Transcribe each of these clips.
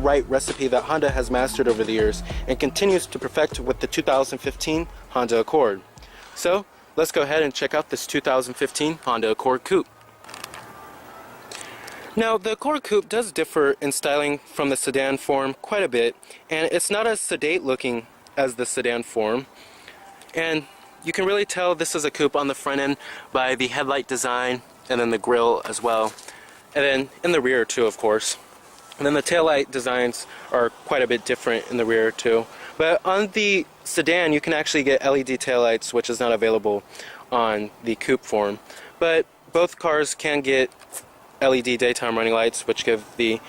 right recipe that Honda has mastered over the years and continues to perfect with the 2015 Honda Accord. So let's go ahead and check out this 2015 Honda Accord Coupe. Now, the Accord Coupe does differ in styling from the sedan form quite a bit, and it's not as sedate looking as the sedan form. And you can really tell this is a coupe on the front end by the headlight design and then the grille as well. And then in the rear too, of course. And then the taillight designs are quite a bit different in the rear too. But on the sedan you can actually get LED taillights, which is not available on the coupe form. But both cars can get LED daytime running lights, which give the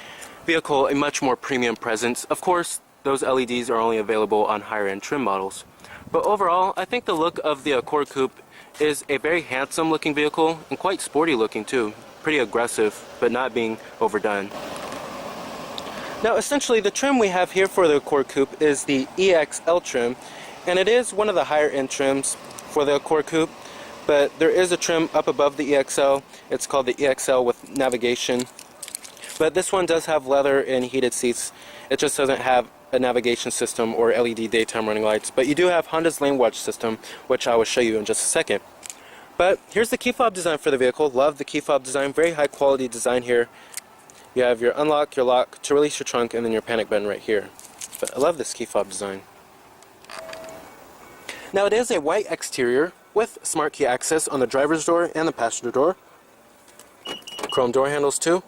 vehicle a much more premium presence. Of course, those LEDs are only available on higher end trim models. But overall, I think the look of the Accord Coupe is a very handsome looking vehicle and quite sporty looking too. Pretty aggressive, but not being overdone. Now essentially the trim we have here for the Accord Coupe is the EXL trim, and it is one of the higher end trims for the Accord Coupe. But there is a trim up above the EXL. It's called the EXL with navigation. But this one does have leather and heated seats. It just doesn't have a navigation system or LED daytime running lights. But you do have Honda's lane watch system, which I will show you in just a second. But here's the key fob design for the vehicle. Love the key fob design. Very high quality design here. You have your unlock, your lock, to release your trunk, and then your panic button right here. But I love this key fob design. Now it is a white exterior with smart key access on the driver's door and the passenger door. Chrome door handles too.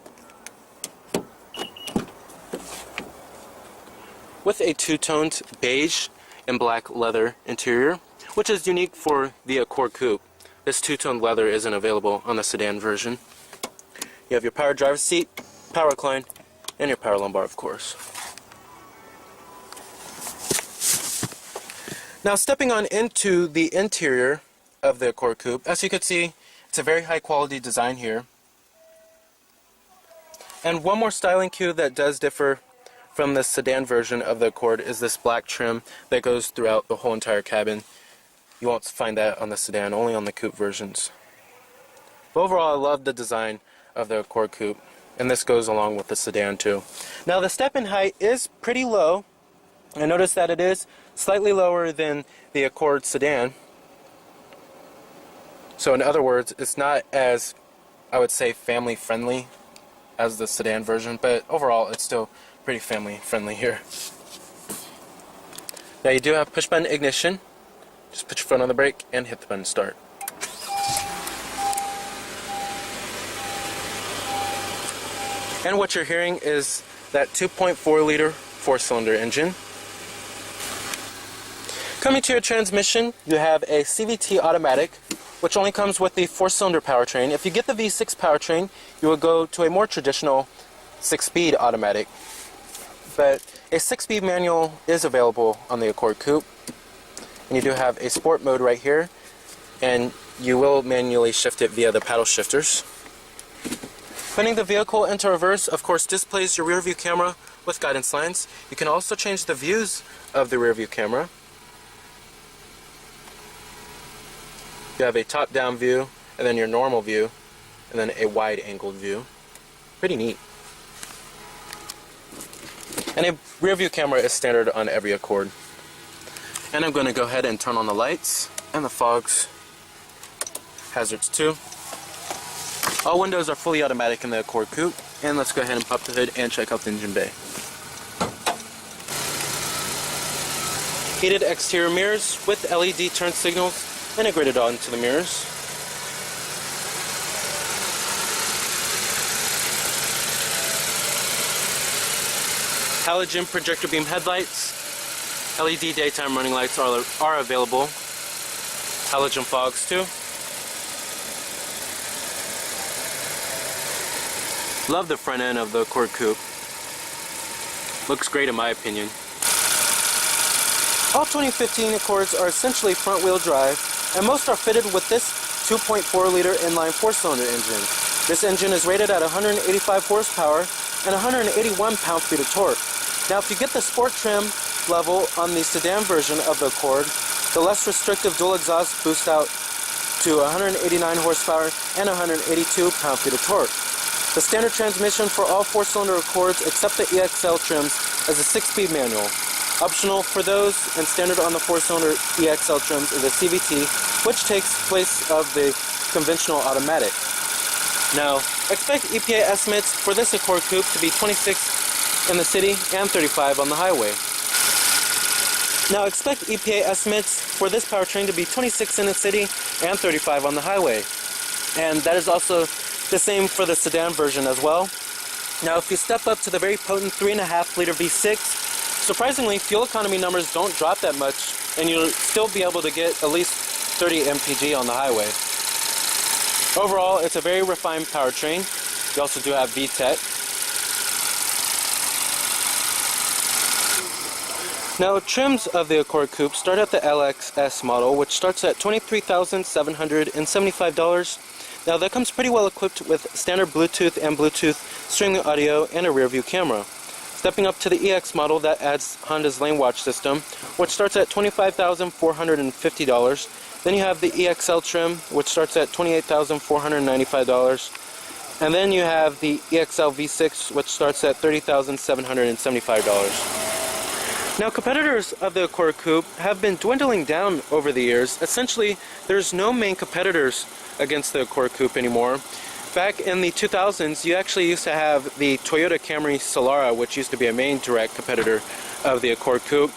With a two-toned beige and black leather interior, which is unique for the Accord Coupe. This two-toned leather isn't available on the sedan version. You have your power driver's seat, power recline, and your power lumbar, of course. Now stepping on into the interior of the Accord Coupe, as you can see, it's a very high quality design here. And one more styling cue that does differ from the sedan version of the Accord is this black trim that goes throughout the whole entire cabin. You won't find that on the sedan, only on the coupe versions. But overall, I love the design of the Accord Coupe, and this goes along with the sedan too. Now the step-in height is pretty low. I noticed that it is slightly lower than the Accord sedan. So in other words, it's not as, I would say, family friendly as the sedan version, but overall it's still pretty family friendly here. Now you do have push button ignition. Just put your foot on the brake and hit the button start. And what you're hearing is that 2.4 liter 4-cylinder engine. Coming to your transmission, you have a CVT automatic, which only comes with the 4-cylinder powertrain. If you get the V6 powertrain, you will go to a more traditional 6-speed automatic. But a 6-speed manual is available on the Accord Coupe. And you do have a sport mode right here, and you will manually shift it via the paddle shifters. Putting the vehicle into reverse, of course, displays your rear view camera with guidance lines. You can also change the views of the rear view camera. You have a top-down view, and then your normal view, and then a wide-angled view. Pretty neat. And a rear view camera is standard on every Accord. And I'm going to go ahead and turn on the lights and the fogs, hazards too. All windows are fully automatic in the Accord Coupe. And let's go ahead and pop the hood and check out the engine bay. Heated exterior mirrors with LED turn signals integrated onto the mirrors. Halogen projector beam headlights. LED daytime running lights are available. Halogen fogs too. Love the front end of the Accord Coupe. Looks great in my opinion. All 2015 Accords are essentially front-wheel drive, and most are fitted with this 2.4-liter inline 4-cylinder engine. This engine is rated at 185 horsepower and 181 pound-feet of torque. Now, if you get the sport trim level on the sedan version of the Accord, the less restrictive dual exhaust boosts out to 189 horsepower and 182 pound-feet of torque. The standard transmission for all 4-cylinder Accords except the EXL trims is a 6-speed manual. Optional for those and standard on the 4-cylinder EXL trims is a CVT, which takes place of the conventional automatic. Now, expect EPA estimates for this Accord Coupe to be 26 in the city and 35 on the highway. Now, expect EPA estimates for this powertrain to be 26 in the city and 35 on the highway. And that is also the same for the sedan version as well. Now, if you step up to the very potent 3.5-liter V6, surprisingly, fuel economy numbers don't drop that much, and you'll still be able to get at least 30 mpg on the highway. Overall, it's a very refined powertrain. You also do have VTEC. Now, trims of the Accord Coupe start at the LXS model, which starts at $23,775. Now, that comes pretty well equipped with standard Bluetooth and Bluetooth streaming audio and a rear view camera. Stepping up to the EX model, that adds Honda's lane watch system, which starts at $25,450. Then you have the EXL trim, which starts at $28,495. And then you have the EXL V6, which starts at $30,775. Now, competitors of the Accord Coupe have been dwindling down over the years. Essentially, there's no main competitors against the Accord Coupe anymore. Back in the 2000s, you actually used to have the Toyota Camry Solara, which used to be a main direct competitor of the Accord Coupe.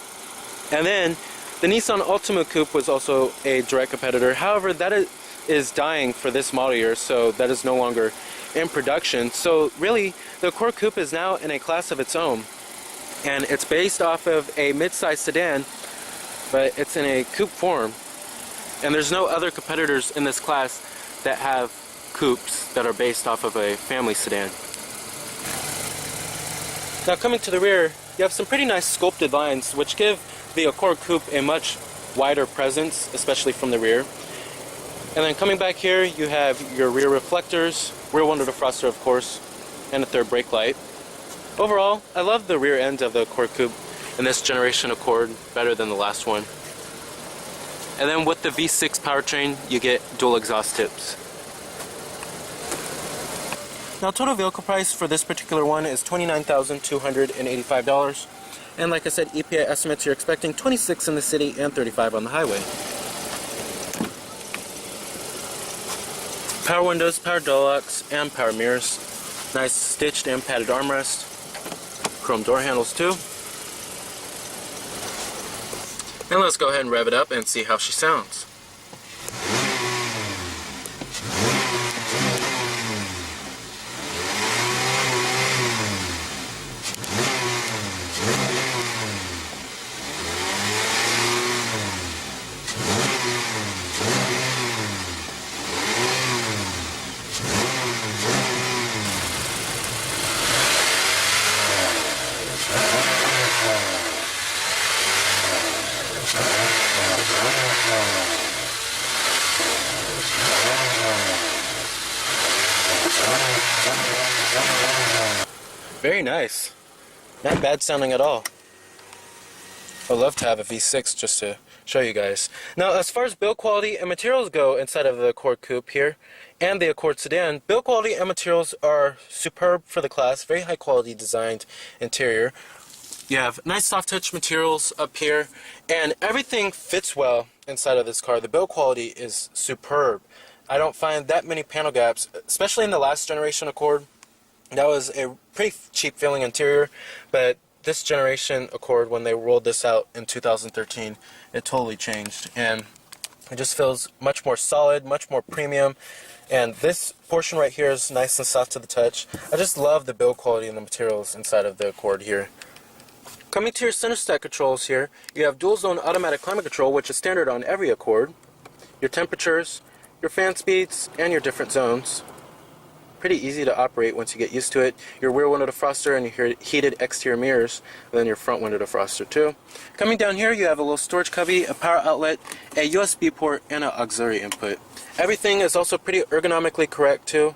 And then the Nissan Altima Coupe was also a direct competitor. However, that is dying for this model year, so that is no longer in production. So really, the Accord Coupe is now in a class of its own. And it's based off of a mid-size sedan, but it's in a coupe form. And there's no other competitors in this class that have coupes that are based off of a family sedan. Now, coming to the rear, you have some pretty nice sculpted lines which give the Accord Coupe a much wider presence, especially from the rear. And then coming back here, you have your rear reflectors, rear window defroster of course, and a third brake light. Overall, I love the rear end of the Accord Coupe in this generation Accord better than the last one. And then with the V6 powertrain, you get dual exhaust tips. Now, total vehicle price for this particular one is $29,285. And like I said, EPA estimates you're expecting 26 in the city and 35 on the highway. Power windows, power door locks, and power mirrors. Nice stitched and padded armrest. Chrome door handles too. And let's go ahead and rev it up and see how she sounds. Very nice. Not bad sounding at all. I'd love to have a V6 just to show you guys. Now, as far as build quality and materials go inside of the Accord Coupe here and the Accord sedan, build quality and materials are superb for the class. Very high quality designed interior. You have nice soft touch materials up here, and everything fits well inside of this car. The build quality is superb. I don't find that many panel gaps, especially in the last generation Accord. That was a pretty cheap feeling interior, but this generation Accord, when they rolled this out in 2013, it totally changed, and it just feels much more solid, much more premium, and this portion right here is nice and soft to the touch. I just love the build quality and the materials inside of the Accord here. Coming to your center stack controls here, you have dual zone automatic climate control, which is standard on every Accord, your temperatures, your fan speeds, and your different zones. Pretty easy to operate once you get used to it. Your rear window defroster and your heated exterior mirrors, and then your front window defroster too. Coming down here, you have a little storage cubby, a power outlet, a USB port, and an auxiliary input. Everything is also pretty ergonomically correct too,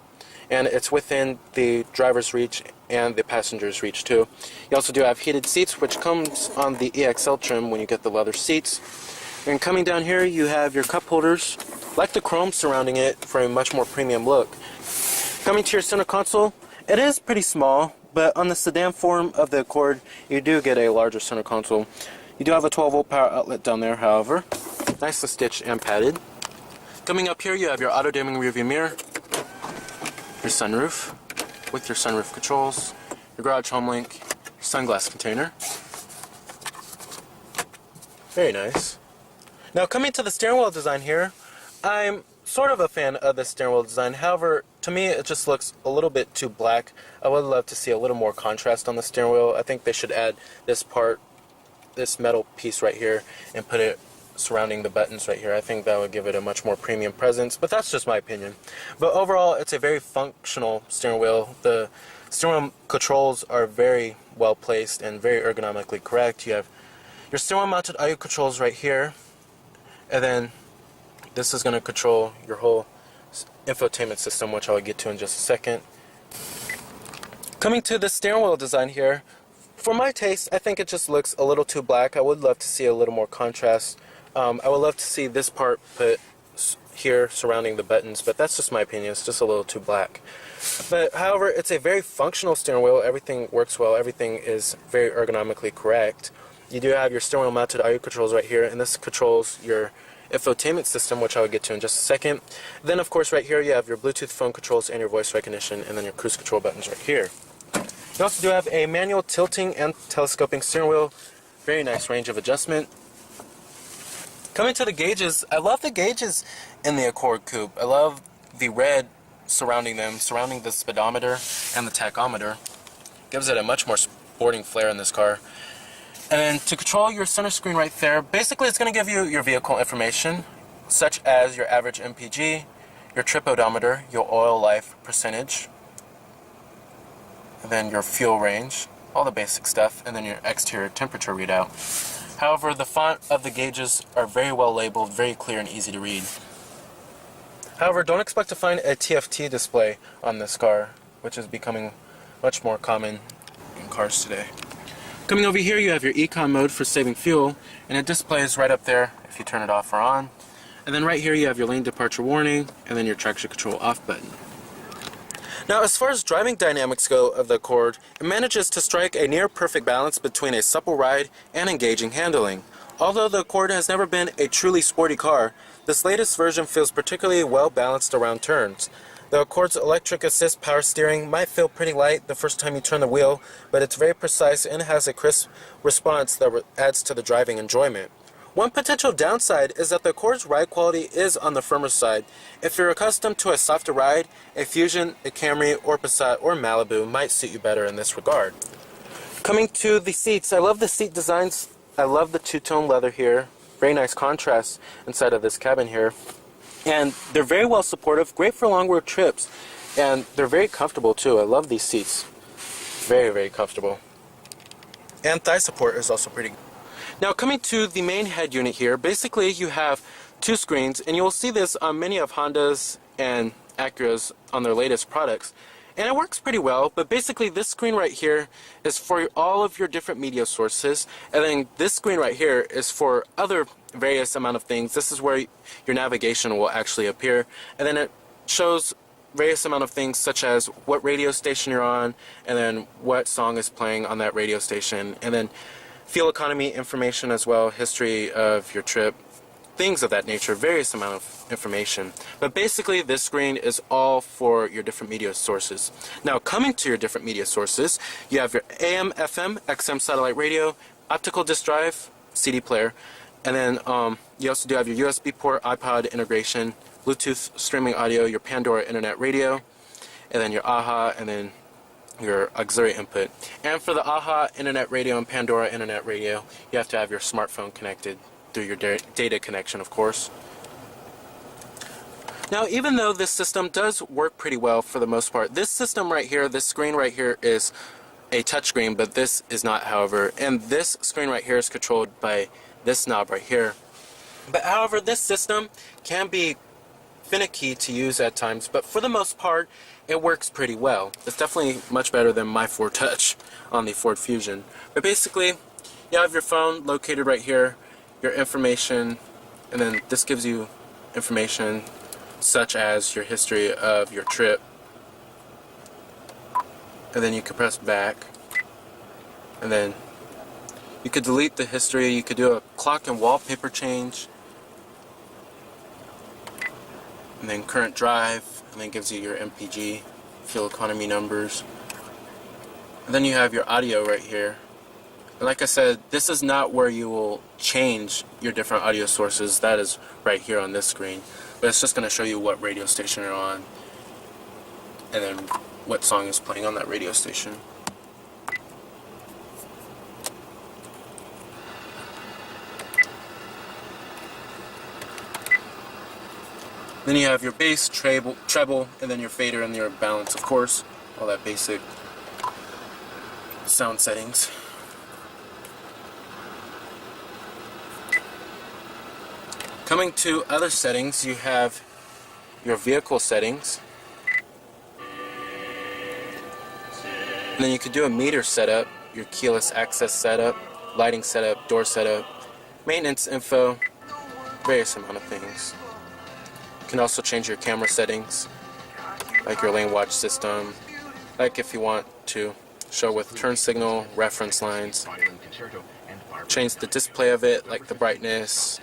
and it's within the driver's reach and the passenger's reach too. You also do have heated seats, which comes on the EXL trim when you get the leather seats. And coming down here, you have your cup holders, like the chrome surrounding it, for a much more premium look. Coming to your center console, It is pretty small, but on the sedan form of the Accord, you do get a larger center console. You do have a 12-volt power outlet down there, however. Nicely stitched and padded. Coming up here, you have your auto-dimming rearview mirror, your sunroof with your sunroof controls, your garage home link, your sunglass container. Very nice. Now coming to the steering wheel design here, I'm sort of a fan of the steering wheel design. However, to me it just looks a little bit too black. I would love to see a little more contrast on the steering wheel. I think they should add this part, this metal piece right here, and put it surrounding the buttons right here. I think that would give it a much more premium presence, but that's just my opinion. But overall, it's a very functional steering wheel. The steering wheel controls are very well placed and very ergonomically correct. You have your steering wheel mounted audio controls right here, and then this is going to control your whole infotainment system, which I'll get to in just a second. Coming to the steering wheel design here, for my taste, I think it just looks a little too black. I would love to see a little more contrast. I would love to see this part put here surrounding the buttons, but that's just my opinion. It's just a little too black. But however, it's a very functional steering wheel. Everything works well. Everything is very ergonomically correct. You do have your steering wheel mounted audio controls right here, and this controls your infotainment system, which I will get to in just a second. Then of course right here you have your Bluetooth phone controls and your voice recognition, and then your cruise control buttons right here. You also do have a manual tilting and telescoping steering wheel. Very nice range of adjustment. Coming to the gauges, I love the gauges in the Accord Coupe. I love the red surrounding them, surrounding the speedometer and the tachometer. Gives it a much more sporting flair in this car. And then to control your center screen right there, basically it's going to give you your vehicle information, such as your average MPG, your trip odometer, your oil life percentage, and then your fuel range, all the basic stuff, and then your exterior temperature readout. However, the font of the gauges are very well labeled, very clear and easy to read. However, don't expect to find a TFT display on this car, which is becoming much more common in cars today. Coming over here, you have your Econ mode for saving fuel, and it displays right up there if you turn it off or on. And then right here you have your lane departure warning, and then your traction control off button. Now, as far as driving dynamics go of the Accord, it manages to strike a near perfect balance between a supple ride and engaging handling. Although the Accord has never been a truly sporty car, this latest version feels particularly well balanced around turns. The Accord's electric assist power steering might feel pretty light the first time you turn the wheel, but it's very precise and has a crisp response that adds to the driving enjoyment. One potential downside is that the Accord's ride quality is on the firmer side. If you're accustomed to a softer ride, a Fusion, a Camry, or Passat, or Malibu might suit you better in this regard. Coming to the seats, I love the seat designs. I love the two-tone leather here. Very nice contrast inside of this cabin here. And they're very well supportive, great for long road trips. And they're very comfortable too. I love these seats. Very, very comfortable. And thigh support is also pretty good. Now coming to the main head unit here, basically you have two screens, and you'll see this on many of Honda's and Acura's on their latest products. And it works pretty well, but basically this screen right here is for all of your different media sources, and then this screen right here is for other various amount of things. This is where your navigation will actually appear, and then it shows various amount of things such as what radio station you're on, and then what song is playing on that radio station, and then fuel economy information as well, history of your trip, things of that nature, various amount of information. But basically this screen is all for your different media sources. Now coming to your different media sources, you have your AM, FM, XM satellite radio, optical disc drive, CD player, and then you also do have your USB port, iPod integration, Bluetooth streaming audio, your Pandora internet radio, and then your AHA, and then your auxiliary input. And for the AHA internet radio and Pandora internet radio, you have to have your smartphone connected through your data connection, of course. Now, even though this system does work pretty well for the most part, this system right here, this screen right here is a touchscreen, but this is not, however. And this screen right here is controlled by this knob right here. But however, this system can be finicky to use at times, but for the most part, it works pretty well. It's definitely much better than my Ford Touch on the Ford Fusion. But basically, you have your phone located right here, your information, and then this gives you information such as your history of your trip. and then you can press back, and then you could delete the history. You could do a clock and wallpaper change, and then current drive, and then gives you your MPG, fuel economy numbers. And then you have your audio right here. And like I said, this is not where you will change your different audio sources. That is right here on this screen. But it's just going to show you what radio station you're on, and then what song is playing on that radio station. Then you have your bass, treble, and then your fader and your balance, of course. All that basic sound settings. Coming to other settings, you have your vehicle settings. And then you could do a meter setup, your keyless access setup, lighting setup, door setup, maintenance info, various amount of things. You can also change your camera settings, like your lane watch system, like if you want to show with turn signal, reference lines. Change the display of it, like the brightness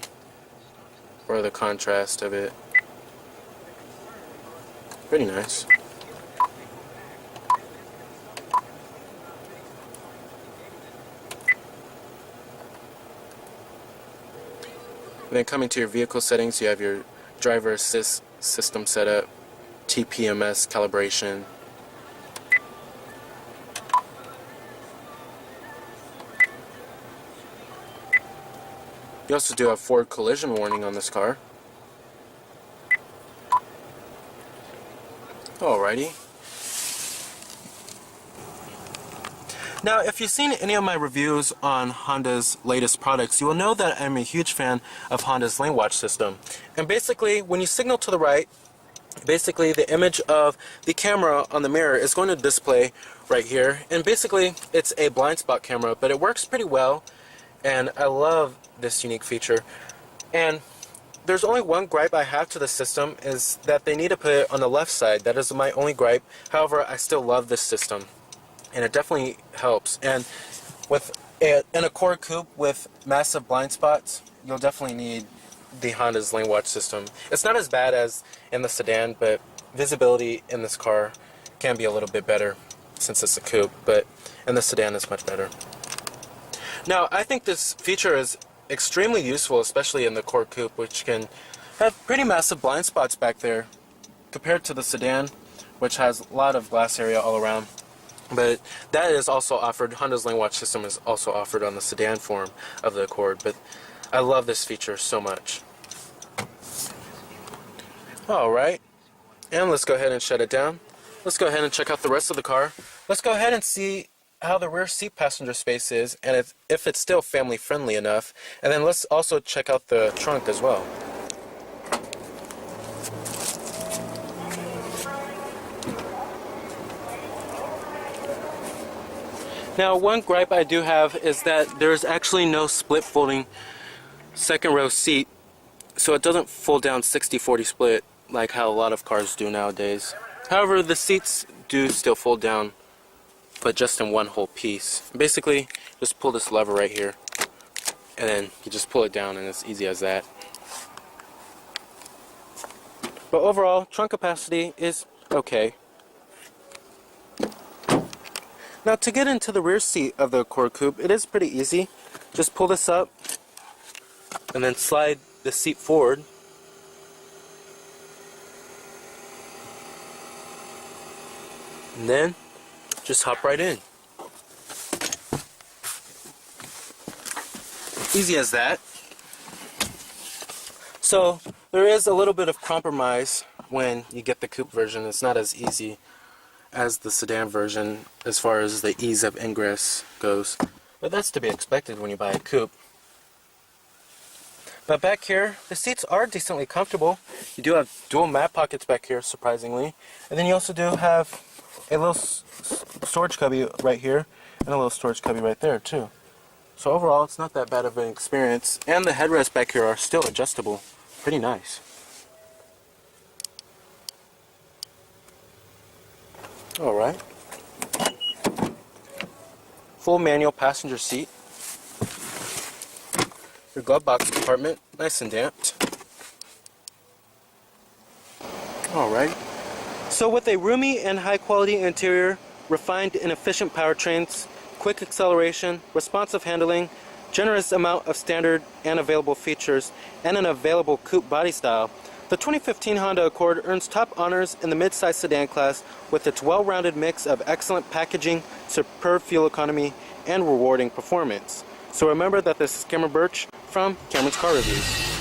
or the contrast of it. Pretty nice. And then coming to your vehicle settings, you have your driver assist system setup, TPMS calibration. You also do have forward collision warning on this car. Alrighty. Now, if you've seen any of my reviews on Honda's latest products, you will know that I'm a huge fan of Honda's lane watch system. And basically, when you signal to the right, basically the image of the camera on the mirror is going to display right here. And basically, it's a blind spot camera, but it works pretty well. And I love this unique feature. And there's only one gripe I have to the system, is that they need to put it on the left side. That is my only gripe. However, I still love this system, and it definitely helps. And with an Accord coupe with massive blind spots, you'll definitely need the Honda's lane watch system. It's not as bad as in the sedan, but visibility in this car can be a little bit better since it's a coupe, but in the sedan it's much better. Now, I think this feature is extremely useful, especially in the Accord coupe, which can have pretty massive blind spots back there compared to the sedan, which has a lot of glass area all around. But that is also offered. Honda's lane watch system is also offered on the sedan form of the Accord, but I love this feature so much. Alright, and let's go ahead and shut it down. Let's go ahead and check out the rest of the car. Let's go ahead and see how the rear seat passenger space is, and if it's still family friendly enough. And then let's also check out the trunk as well. Now, one gripe I do have is that there's actually no split folding second row seat, so it doesn't fold down 60-40 split like how a lot of cars do nowadays. However, the seats do still fold down, but just in one whole piece. Basically, just pull this lever right here, and then you just pull it down, and it's easy as that. But overall, trunk capacity is okay. Now, to get into the rear seat of the Accord coupe, it is pretty easy. Just pull this up, and then slide the seat forward. And then just hop right in. Easy as that. So there is a little bit of compromise when you get the coupe version. It's not as easy as the sedan version as far as the ease of ingress goes, but that's to be expected when you buy a coupe. But back here, the seats are decently comfortable. You do have dual mat pockets back here, surprisingly, and then you also do have a little storage cubby right here and a little storage cubby right there too. So overall, it's not that bad of an experience, and the headrests back here are still adjustable. Pretty nice. Alright. full manual passenger seat. Your glove box compartment, nice and damped. Alright. So with a roomy and high quality interior, refined and efficient powertrains, quick acceleration, responsive handling, generous amount of standard and available features, and an available coupe body style, the 2015 Honda Accord earns top honors in the mid-size sedan class with its well-rounded mix of excellent packaging, superb fuel economy, and rewarding performance. So remember that this is Cameron Birch from Cameron's Car Reviews.